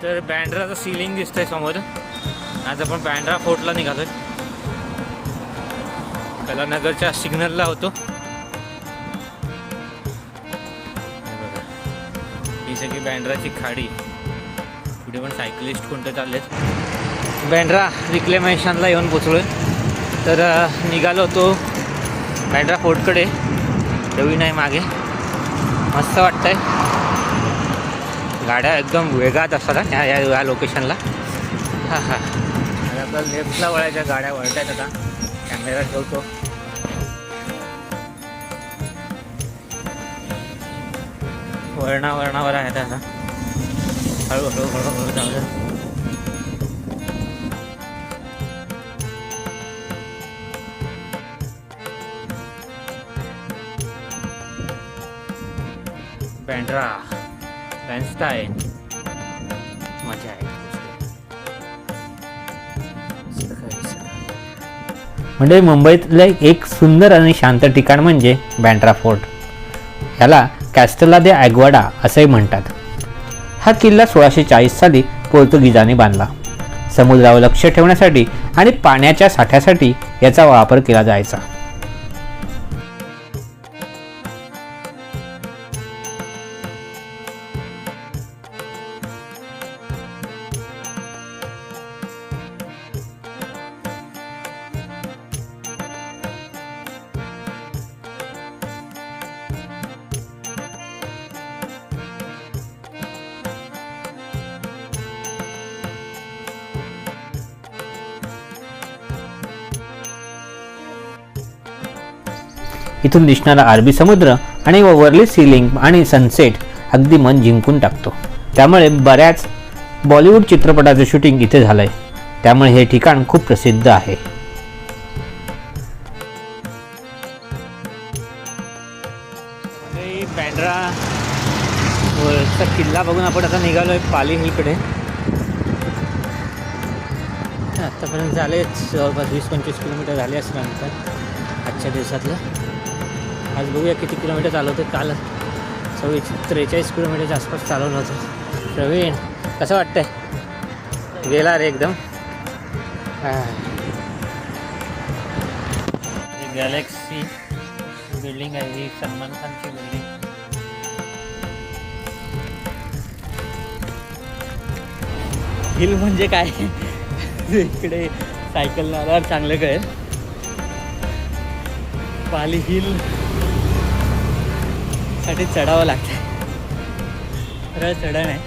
तर बँड्राचं सिलिंग दिसतंय समोर. आज आपण बँड्रा फोर्टला निघालोय. कलानगरच्या सिग्नलला होतो. ही सगळी बँड्राची खाडी. पुढे पण सायकलिस्ट कोणते चाललेत. बँड्रा रिक्लेमेशनला येऊन पोचलोय. तर निघालो होतो बँड्रा फोर्टकडे. रवी नाही मागे. मस्त वाटतंय. गाड्या एकदम वेगात असतात या लोकेशनला. हां हां. आता लेफ्टला वळायच्या गाड्या वळत आहेत. आता कॅमेरा ठेवतो. वळणावर आहेत आता. हळूहळू हळूहळू जाऊ. बँड्रा बॅनस्टाईन मजा आहे. म्हणजे मुंबईतलं एक सुंदर आणि शांत ठिकाण म्हणजे बँड्रा फोर्ट. ह्याला कॅस्टला दे ॲग्वाडा असंही म्हणतात. हा किल्ला 1640 साली पोर्तुगीजांनी बांधला. समुद्रावर लक्ष ठेवण्यासाठी आणि पाण्याच्या साठ्यासाठी याचा वापर केला जायचा. इथून दिसणारा अरबी समुद्र आणि वर्ली सीलिंग आणि सनसेट अगदी मन जिंकून टाकतो. त्यामुळे बऱ्याच बॉलिवूड चित्रपटाचं शूटिंग इथे झालंय. त्यामुळे हे ठिकाण खूप प्रसिद्ध आहे. बँड्राचा किल्ला बघून आपण आता निघालोय पाली हिलकडे. आतापर्यंत झाले जवळपास 20-25 किलोमीटर झाले असणार आजच्या दिवसातलं. आज बघूया किती किलोमीटर चालवतो. काल 43 किलोमीटरच्या आसपास चालवलं होतं. प्रवीण कसं वाटतंय? गेला रे एकदम. गॅलेक्सी बिल्डिंग आहे ही सलमान खानची बिल्डिंग. हिल म्हणजे काय इकडे सायकल आल्यावर चांगलं कळेल. पाली हिल साठी चढावं लागतं. सरळ चढण आहे.